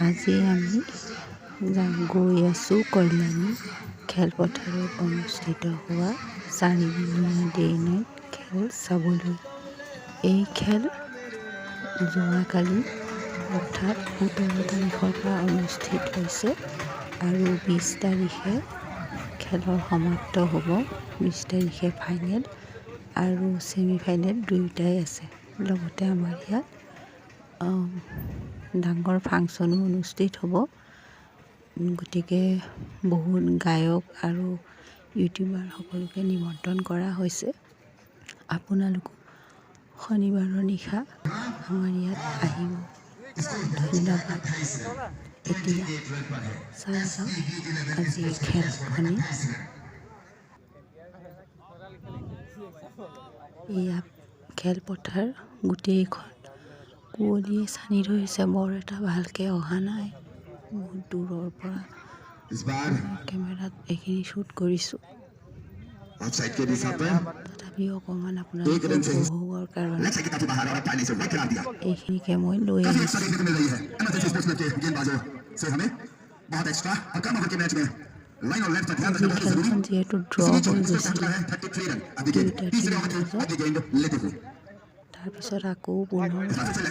আজি আমি গৈ আছোঁ কল্যাণী খেলপথাৰত অনুষ্ঠিত হোৱা 4 দিনীয়া ডে নাইট খেল চাবলৈ। এই খেল যোৱাকালি অৰ্থাৎ 17 তাৰিখৰ পৰা অনুষ্ঠিত হৈছে আৰু 20 তাৰিখে খেলৰ সমাপ্ত হ'ব। 20 তাৰিখে ফাইনেল আৰু ছেমি ফাইনেল দুয়োটাই আছে। লগতে আমাৰ ইয়াত ডাঙৰ ফাংচনো অনুষ্ঠিত হ'ব। গতিকে বহুত গায়ক আৰু ইউটিউবাৰ সকলোকে নিমন্ত্ৰণ কৰা হৈছে। আপোনালোকো শনিবাৰৰ নিশা আমাৰ ইয়াত আহিব। ধন্যবাদ। এতিয়া চাই যাওক আজিৰ খেলখনি। এয়া খেলপথাৰ গোটেইখন কুঁৱলীয়ে ছানি ধৰিছে। বৰ এটা ভালকৈ অহা নাই। বহুত দূৰৰ পৰা কেমেৰাত এইখিনি শ্বুট কৰিছোঁ। তথাপিও অকণমান আপোনালোকৰ উপভোগৰ কাৰণে এইখিনিকে মই লৈ আহিছোঁ। আজি খেলখন যিহেতু ড্ৰ হৈ গৈছিলে দুয়োটা টিমৰ মাজত, তাৰপিছত আকৌ পুনৰ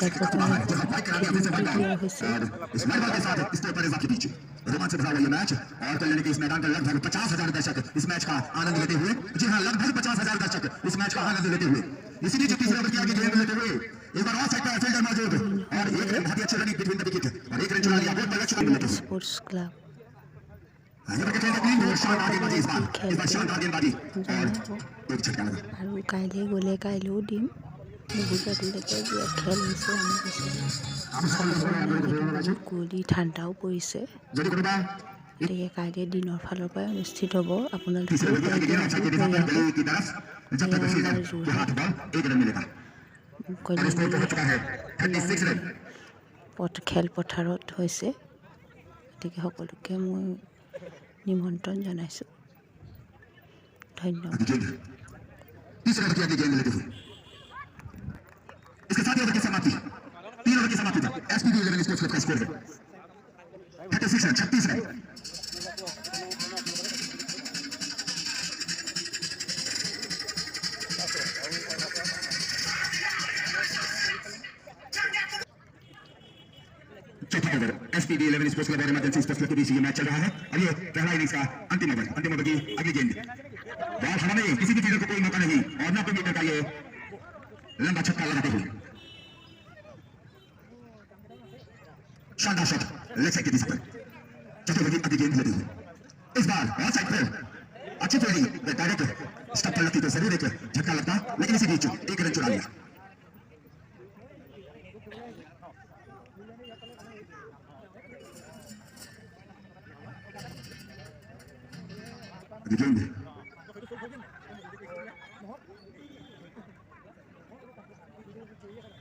খেলপথাৰত খেলিবলৈ দিয়া হৈছে। रोमांच भरा हुआ ये मैच और कल्याणी के इस मैदान का लगभग 50,000 दर्शक इस मैच का आनंद लेते हुए, जी हां, लगभग 50,000 दर्शक इस मैच का आनंद लेते हुए, इसीलिए जो तीसरे ओवर की आगे गेंद लेते हुए इस बार ऑफ साइड पर फील्डर मौजूद और एक रन बहुत ही अच्छी रनिंग बिटवीन द विकेट और एक रन चुरा लिया। बहुत बड़ा चुरा लेते हुए स्पोर्ट्स क्लब আৰু কাইলৈ গ'লে কাইলৈও দিম। বহুত ৰাতিলৈকে খেল হৈছে আমি বহুত কুঁৱলী ঠাণ্ডাও পৰিছে। গতিকে কাইলৈ দিনৰ ফালৰ পৰাই অনুষ্ঠিত হ'ব। আপোনালোকেও কাইলৈ আহিব পৰিয়াল। আমাৰ যোৰহাট কল্যাণী খেলপথাৰত হৈছে। গতিকে সকলোকে মই নিমন্ত্ৰণ জনাইছোঁ। ধন্যবাদ। इसके साथ ओवर की समाप्ति 3 ओवर की समाप्ति तक एसपीडी 11 स्पोर्ट्स क्लब का स्कोर है 36 रन 36 रन। चौथा ओवर एसपीडी 11 स्पोर्ट्स क्लब और इमरजेंसी स्पोर्ट्स क्लब के बीच ये मैच चल रहा है। अब ये पहला इनिंग्स का अंतिम ओवर की अगली गेंद बॉल हवा में, किसी भी फील्डर को कोई मौका नहीं और ना कोई मीटर का ये लंबा छक्का लगाते हुए शानदार शॉट लेग साइड की दिशा पर चौथे ओवर की अगली गेंद लेते हुए इस बार ऑफ साइड पर अच्छी फील्डिंग डायरेक्ट स्टंप पर लगती तो जरूर एक झटका लगता, लेकिन इसी बीच एक रन चुरा लिया। गेंद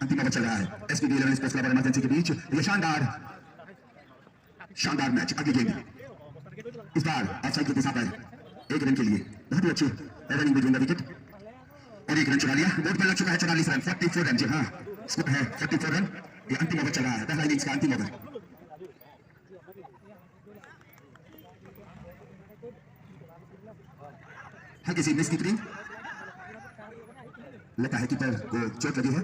अंतिम ओवर चल रहा है एसपीडी 11 स्पोर्ट्स क्लब और इमरजेंसी के बीच ये शानदार मैच। अगली गेंद इस बार ऑफसाइड की दिशा पर एक रन के लिए बहुत ही अच्छी रनिंग बिटवीन द विकेट और एक रन चुरा लिया। बोर्ड पर लग चुका है 44 रन 44 रन। जी हाँ, स्कोर है 44 रन। ये अंतिम ओवर चल रहा है, पहला इनिंग्स का अंतिम ओवर। हल्की सी मिस कीपिंग, लगता है कीपर को चोट लगी है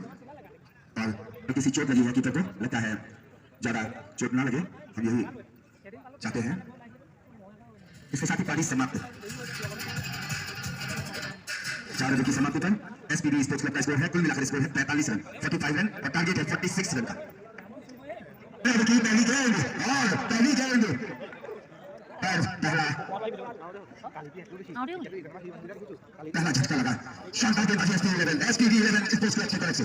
और हल्की सी चोट लगी है कीपर को, लगता है ज्यादा चोट ना लगे, हम यही चाहते हैं। इसके साथ ही पारी समाप्त। 4 ओवर की समाप्ति पर एसपीडी स्पोर्ट्स क्लब का स्कोर है, कुल मिलाकर स्कोर है 45 रन 45 रन और टारगेट है 46 रन का। पहली गेंद और पहली गेंद पहला झटका लगा। शानदार गेंदबाजी एसपीडी 11 स्पोर्ट्स क्लब की तरफ से।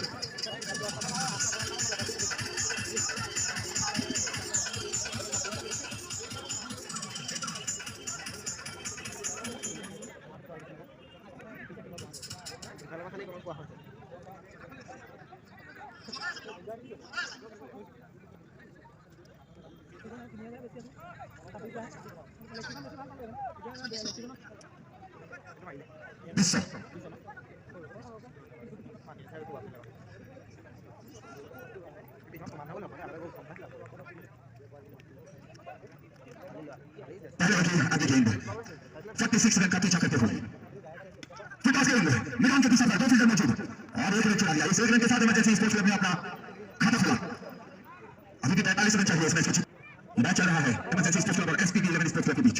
आगे गेंद 46 रन का पीछा करते हुए फिर टॉस गेंद मैदान के दूसरे पर 2 फील्डर मौजूद और एक रन चुरा लिया। इस एक रन के साथ इमरजेंसी स्पोर्ट्स क्लब ने अपना खाता खोला। अभी भी 45 रन चाहिए इस मैच में। मैच चल रहा है इमरजेंसी स्पोर्ट्स क्लब और एसपीडी 11 स्पोर्ट्स क्लब के बीच।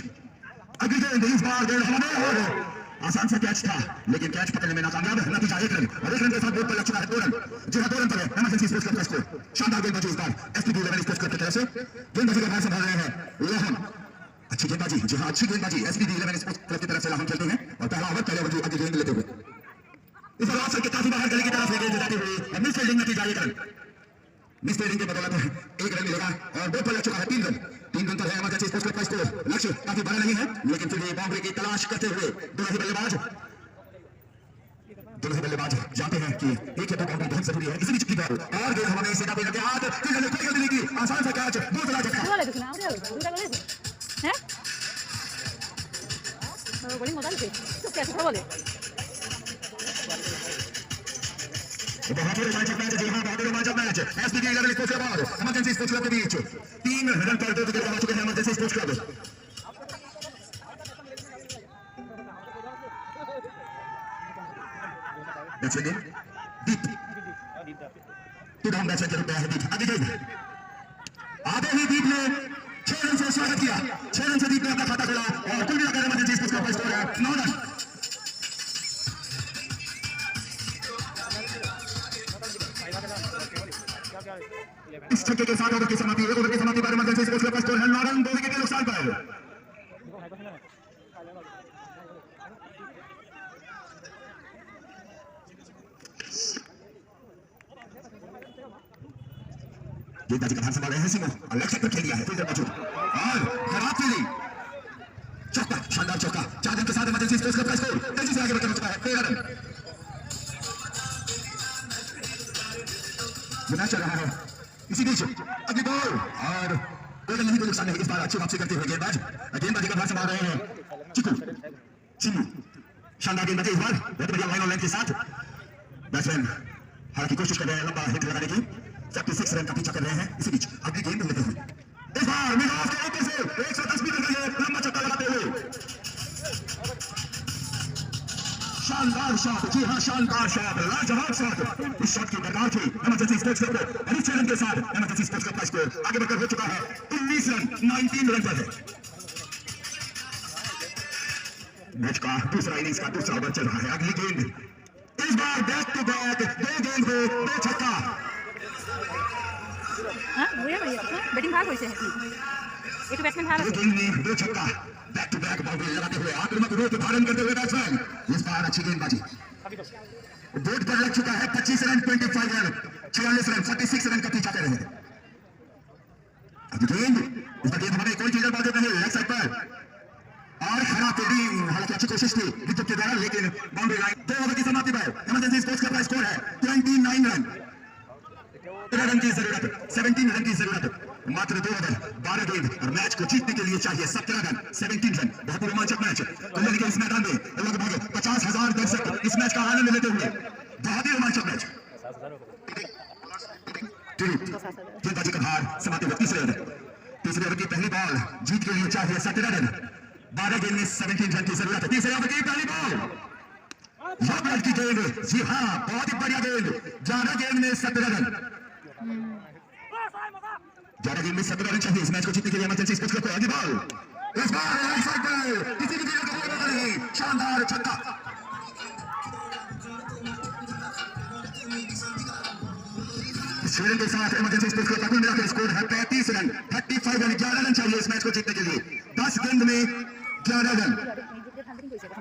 अगली गेंद इस बार गेंद हवा में और आसान सा कैच था लेकिन कैच पकड़ने में नाकामयाब। नतीजा 1 रन और 1 रन के साथ बोर्ड पर लग चुका है 2 रन। जी हां 2 रन पर है इमरजेंसी स्पोर्ट्स क्लब का स्कोर। शानदार गेंदबाजी इस बार एसपीडी 11 स्पोर्ट्स क्लब की तरफ से। गेंदबाजी का भार संभाल रहे हैं लोहन। अच्छी गेंदबाजी, जी हां अच्छी गेंदबाजी एसपीडी 11 स्पोर्ट्स क्लब की तरफ से लोहन खेलते हैं और पहला ओवर पहले ओवर आगे गेंद लेते हुए इस बार ऑफ साइड के काफी बाहर गली की तरफ गेंद जाती हुई और मिस फील्डिंग नतीजा 1 रन। मिस फील्डिंग के बदौलत 1 रन मिलेगा और बोर्ड पर लग चुका है 3 रन। 3 रन पर है इमरजेंसी स्पोर्ट्स क्लब का स्कोर। लक्ष्य काफी बड़ा नहीं है लेकिन फिर भी बाउंड्री की तलाश करते हुए दोनों ही बल्लेबाज जानते हैं कि एक या दो बाउंड्री बहुत जरूरी है। इसी बीच की बॉल और गेंद हवा में सीधा पे लगे हाथ फील्डर ने कोई गलती नहीं की। आसान सा कैच दूसरा झटका। হ্যাঁ বলি মজা লাগছে তো कैसे কথা বলে बहुत ही रोमांचक मैच है। जी हां बहुत ही रोमांचक मैच है। एसपीडी 11 स्पोर्ट्स क्लब और इमरजेंसी स्पोर्ट्स क्लब के बीच 3 रन पर 2 विकेट गंवा चुके हैं emergency sports club. Batsman Deep two down batsman के रूप में है दीप। आगे गेंद आधे ही दीप ने 6 रन से स्वागत किया। 6 रन से दीप ने अपना खाता खोला और कुल मिलाकर इमरजेंसी स्पोर्ट्स क्लब का स्कोर है 9 रन। इस छक्के के साथ ओवर की समाप्ति पर इमरजेंसी स्पोर्ट्स क्लब का स्कोर है 9 रन 2 विकेट के नुकसान पर। गेंदबाजी का भार संभाल रहे हैं सिमो और लेग साइड पर खेल दिया है फील्डर मौजूद और खराब फील्डिंग। चौका, शानदार चौका। 4 रन के साथ इमरजेंसी स्पोर्ट्स क्लब का स्कोर तेजी से आगे बढ़कर चुका है 13 रन। मैच चल रहा है इसी बीच अगली बॉल और कोई नहीं, कोई नुकसान नहीं। इस बार अच्छी वापसी करते हुए गेंदबाजी का भार संभाल रहे हैं चिकू चिन्नू। शानदार गेंदबाजी इस बार बहुत बढ़िया लाइन और लेंथ के साथ। बैट्समैन हालांकि कोशिश कर रहे हैं लंबा हिट लगाने की। 46 रन का पीछा कर रहे हैं। इसी बीच अगली गेंद लेते हुए इस बार मिड ऑफ के ऊपर से 110 मीटर के लिए लंबा छक्का लगाते हुए शानदार शॉट। जी हां शानदार शॉट, लाजवाब शॉट। इस शॉट की दरकार थी इमरजेंसी स्पोर्ट्स क्लब को और इस 6 रन के साथ इमरजेंसी स्पोर्ट्स क्लब का स्कोर आगे बढ़कर हो चुका है 19 रन 19 रन पर है। मैच का दूसरा इनिंग्स का दूसरा ओवर चल रहा है। अगली गेंद इस बार बैक टू बैक 2 गेंद पे 2 छक्का। হ্যাঁ বুঝে ভাইয়া ব্যাটিং ভাগ হইছে একটু ব্যাটসম্যান ভাগ আছে गेंद में 2 छक्का बैक टू बैक बाउंड्री लगाते हुए आक्रामक रूप धारण करते हुए बैट्समैन इस बार अच्छी गेंदबाजी। बोर्ड पर लग चुका है 25 रन 25 रन 46 रन 46 रन का पीछा कर रहे हैं। अभी गेंद इस बार गेंद हमारे कोई फील्डर मौजूद नहीं लेग साइड पर और खराब फील्डिंग। हालांकि अच्छी कोशिश थी विकेट के द्वारा लेकिन बाउंड्री लाइन 2 ओवर की समाप्ति पर इमरजेंसी स्पोर्ट्स क्लब का स्कोर है 29 रन। 17 रन की जरूरत मात्र 2 ओवर 12 गेंद और मैच को जीतने के लिए चाहिए 17 रन 17 रन। बहुत ही रोमांचक मैच कुल्ले के इस मैदान में लगभग 50,000 दर्शक इस मैच का आनंद लेते हुए बहुत ही रोमांचक मैच। गेंदबाजी का भार समाप्ति हुए तीसरे ओवर की पहली बॉल जीत के लिए चाहिए 17 रन। 12 गेंद में 17 रन की जरूरत है। तीसरे ओवर की पहली बॉल लॉकआउट की गेंद। जी हां बहुत ही बढ़िया गेंद। 11 गेंद में 17 रन 11 गेंद में 17 रन चाहिए इस मैच को जीतने के लिए इमरजेंसी स्पोर्ट्स क्लब को। अगली बॉल इस बार राइट साइड पर किसी भी गेंद को नहीं शानदार छक्का। श्रीलंका के साथ इमरजेंसी स्पोर्ट्स क्लब का कुल मिलाकर स्कोर है 35 रन 35 रन 11 रन चाहिए इस मैच को जीतने के लिए। 10 गेंद में 11 रन।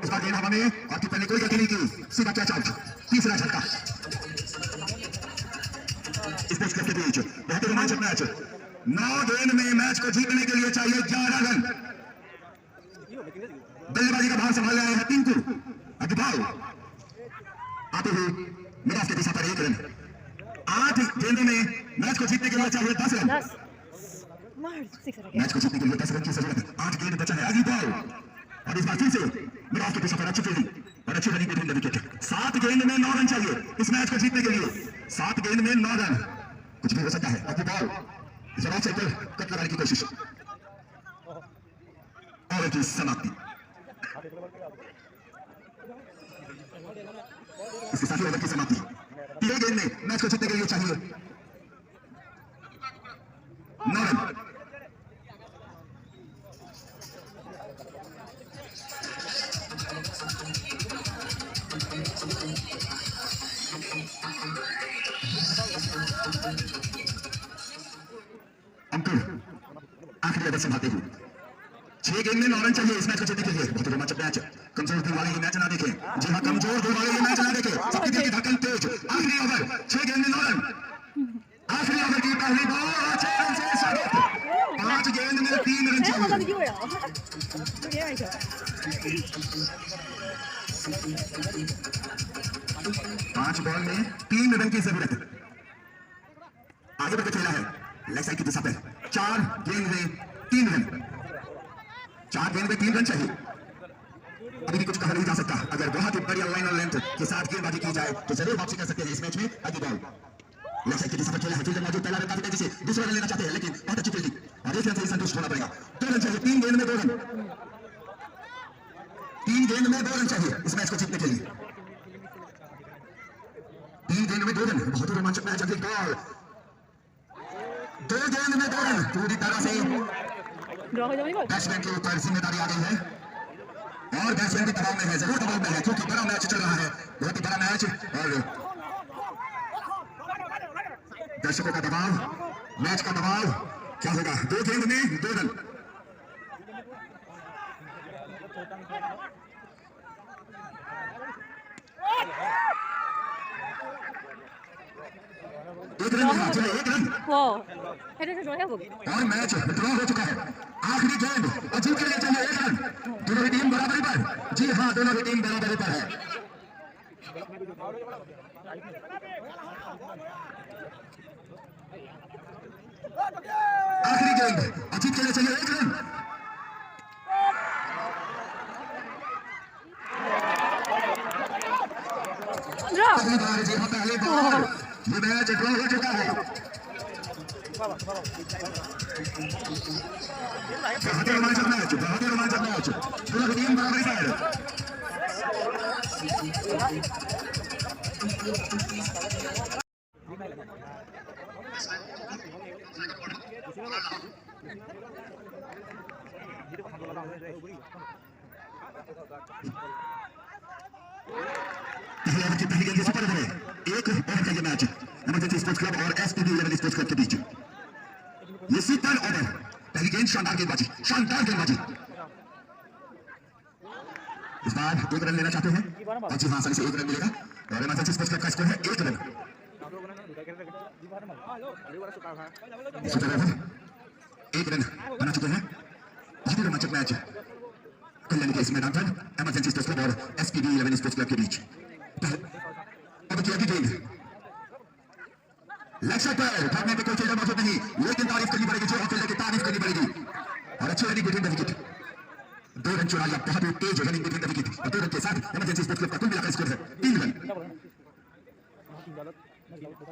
इस बार गेंद हवा में और कीपर ने कोई गलती नहीं की सीधा कैच आउट। तीसरा झटका स्पोर्ट्स क्लब के बीच बहुत ही रोमांचक मैच। 9 गेंद में मैच को जीतने के लिए चाहिए 11 रन। बल्लेबाजी का भार संभाल रहे हैं टिंकू। अभी बॉल आते हुए मिड ऑफ के दिशा पर 1 रन। 8 गेंदों में मैच को जीतने के लिए चाहिए 10 रन। मैच को जीतने के लिए 10 रन की जरूरत है। 8 गेंद बचा है। अगली बॉल और इस बार फिर से मिड ऑफ के दिशा पर अच्छी फील्डिंग और अच्छी रनिंग में विकेट। 7 गेंद में 9 रन चाहिए इस मैच को जीतने के लिए। 7 गेंद में 9 रन। कुछ भी हो सकता है। अगली बॉल जवाब से कट लगाने की कोशिश और ओवर की समाप्ति। इसके साथ ही ओवर की समाप्ति। तीसरे गेंद में मैच को जीतने के लिए चाहिए 9 रन। अंकुर आखिरी ओवर संभालते हुए 6 गेंद में 9 रन चाहिए इस मैच को जीतने के लिए। बहुत रोमांचक मैच। कमजोर दिल वाले ये मैच ना देखें। जी हाँ, कमजोर दिल वाले ये मैच ना देखें। सबकी दिल की धड़कन तेज। आखिरी ओवर 6 गेंद में 9 रन। आखिरी ओवर की पहली बॉल और 6 रन से स्वागत। 5 गेंद में 3 रन चाहिए। 5 बॉल में 3 रन की जरूरत। आगे बढ़कर खेला है लेग साइड की दिशा पे। 4 गेंद में 3 रन। 4 गेंद में 3 रन चाहिए। अभी भी कुछ कहा नहीं जा सकता। अगर बहुत ही बढ़िया लाइन और लेंथ के साथ गेंदबाजी की जाए तो जरूर वापसी कर सकते हैं इस मैच में। आगे बॉल लेग साइड की दिशा पर खेला है। फील्डर मौजूद। पहला रन काफी तेजी से, दूसरा रन लेना चाहते हैं लेकिन बहुत अच्छी फील्डिंग और एक रन से संतुष्ट होना पड़ेगा। 2 रन चाहिए। 3 गेंद में 2 रन। 3 गेंद में 2 रन चाहिए इस मैच को जीतने के लिए। 3 गेंद में 2 रन। बहुत ही रोमांचक मैच। अगली बॉल 2 गेंद में 2 रन। पूरी तरह से बैट्समैन के ऊपर जिम्मेदारी आ गई है और बैट्समैन भी दबाव में है। जरूर दबाव में है क्योंकि बड़ा मैच चल रहा है। बहुत ही बड़ा मैच और दर्शकों का दबाव, मैच का दबाव। क्या होगा? 2 गेंद में 2 रन। एक रन मिला। चलिए 1 रन और मैच ड्रॉ हो चुका है। आखिरी गेंद और जीत के लिए चाहिए 1 रन। दोनों ही टीम बराबरी पर। जी हाँ, दोनों ही टीम बराबरी पर है। आखिरी गेंद और जीत के लिए चाहिए 1 रन। पहली बार, जी हाँ पहली बार ये मैच ड्रॉ हो चुका है। बहुत ही रोमांचक मैच। बहुत ही रोमांचक मैच। दोनों टीम बराबरी पर। पहले ओवर की पहली गेंद सुपर ओवर है। 1 ओवर का ये मैच इमरजेंसी स्पोर्ट्स क्लब और एसपीबी 11 स्पोर्ट्स क्लब के बीच। ये सुपर ओवर। पहली गेंद शानदार गेंदबाजी। शानदार गेंदबाजी। इस बार 1 रन लेना चाहते हैं और जी हाँ, आसानी से 1 रन मिलेगा और इमरजेंसी स्पोर्ट्स क्लब का स्कोर है 1 रन। सुपर ओवर 1 रन बना चुके हैं। बहुत ही रोमांचक मैच कल्याण के इस मैदान पर इमरजेंसी स्पोर्ट्स क्लब और एसपीबी 11 स्पोर्ट्स क्लब के बीच। अब की अगली गेंद लेग साइड पर। भागने में कोई फील्डर मौजूद नहीं लेकिन तारीफ करनी पड़ेगी। जो फील्डर की तारीफ करनी पड़ेगी और अच्छी running between the wicket. 2 run चुरा लिया। बहुत ही तेज रनिंग बिटवीन द विकेट और 2 रन के साथ इमरजेंसी स्पोर्ट्स क्लब का कुल मिलाकर स्कोर है 3 रन।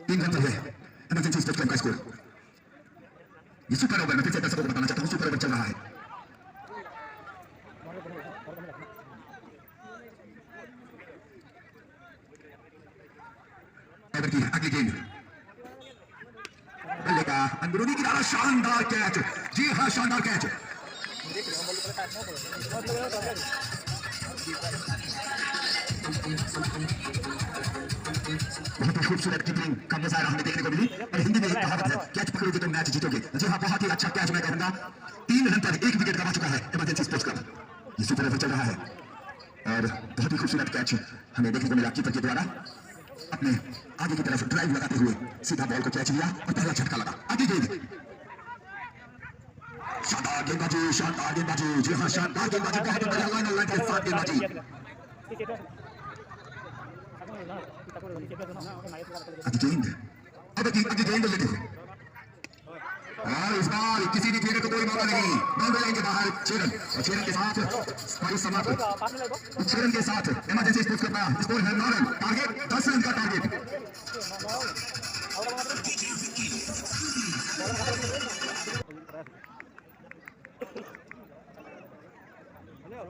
3 रन पर है इमरजेंसी स्पोर्ट्स क्लब का स्कोर। ये सुपर ओवर में फिर से दर्शकों को बताना चाहता हूँ सुपर ओवर चल रहा है। ओवर की अगली गेंद बल्ले का अंदरूनी किनारा। शानदार कैच। जी हाँ, शानदार कैच। बहुत ही खूबसूरत कीपिंग का नजारा हमें देखने को मिली और हिंदी में एक कहावत है, कैच पकड़ोगे तो मैच जीतोगे। जी हाँ, बहुत ही अच्छा कैच मैं कहूंगा। 3 रन पर 1 विकेट गंवा चुका है इमरजेंसी स्पोर्ट्स क्लब। ये सुपर ओवर चल रहा है और बहुत ही खूबसूरत कैच हमें देखने को मिला कीपर के द्वारा। अपने आगे की तरफ ड्राइव लगाते हुए सीधा बॉल को कैच लिया और पहला झटका लगा। आगे गेंद। शानदार गेंदबाजी। शानदार गेंदबाजी। जी हाँ, शानदार गेंदबाजी। बहुत ही बढ़िया लाइन और लाइन के साथ गेंदबाजी। आगे गेंद। अब आगे गेंद लेते हुए और इस बार किसी भी खेल को कोई मौका नहीं। बाउंड्री लाइन के बाहर 6 रन और 6 रन के साथ समाप्त। 6 रन के साथ इमरजेंसी स्पोर्ट्स क्लब का स्कोर है 9 रन। टारगेट 10 रन का टारगेट। छह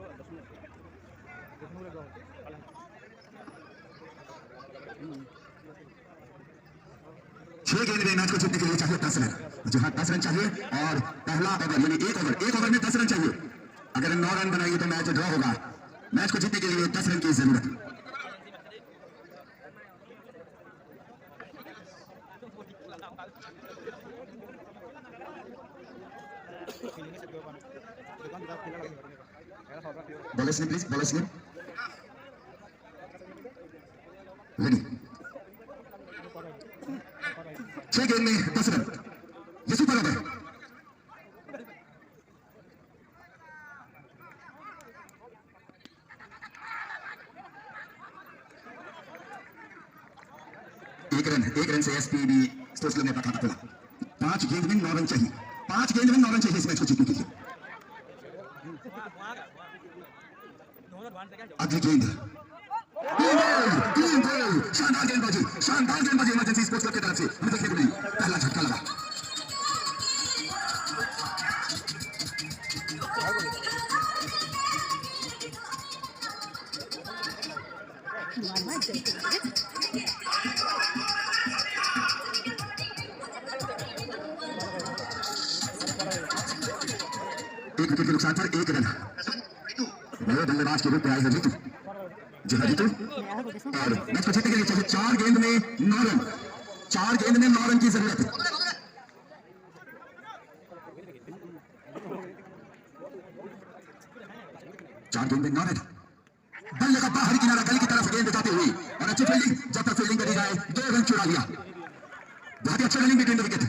गेंद में मैच को जीतने के लिए चाहिए 10 रन। जी हाँ 10 रन चाहिए और पहला ओवर यानी एक ओवर में 10 रन चाहिए। अगर 9 रन बनाइए तो मैच ड्रॉ होगा। मैच को जीतने के लिए 10 रन की जरूरत है। बॉलर्स ने प्लीज, बॉलर्स ने रेडी। 6 गेंद में 10 रन, ये सुपर ओवर। एक रन से एसपीबी स्पोर्ट्स क्लब ने अपना खाता खोला। 5 गेंद में 9 रन चाहिए। 5 गेंद में 9 रन चाहिए इस मैच को जीतने के लिए। अगली गेंद शानदार गेंदबाजी इमरजेंसी स्पोर्ट्स क्लब की तरफ से हमें देखने को मिली। पहला झटका लगा। एक विकेट के नुकसान पर 1 रन। नए बल्लेबाज के रूप में आए हैं जीतू। जी हाँ जीतू, और मैच को जीतने के लिए चाहिए 4 गेंद में 9 रन। 4 गेंद में 9 रन की जरूरत है। 4 गेंद में 9 रन। बल्ले का बाहरी किनारा गली की तरफ गेंद जाते हुए और अच्छी फील्डिंग, जब तक फील्डिंग करी जाए 2 रन चुरा लिया। बहुत ही अच्छा रनिंग बिटवीन द विकेट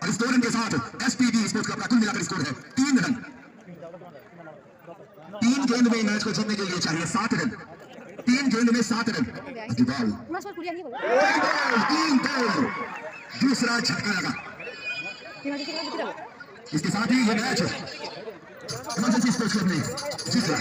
और इस 2 रन के साथ एसपीबी स्पोर्ट्स क्लब का कुल मिलाकर स्कोर है 3 रन। 3 गेंद में मैच को जीतने के लिए चाहिए 7 रन। 3 गेंद में 7 रन। दूसरा झटका लगा। इसके साथ ही ये मैच इमरजेंसी स्पोर्ट्स क्लब ने जीत लिया।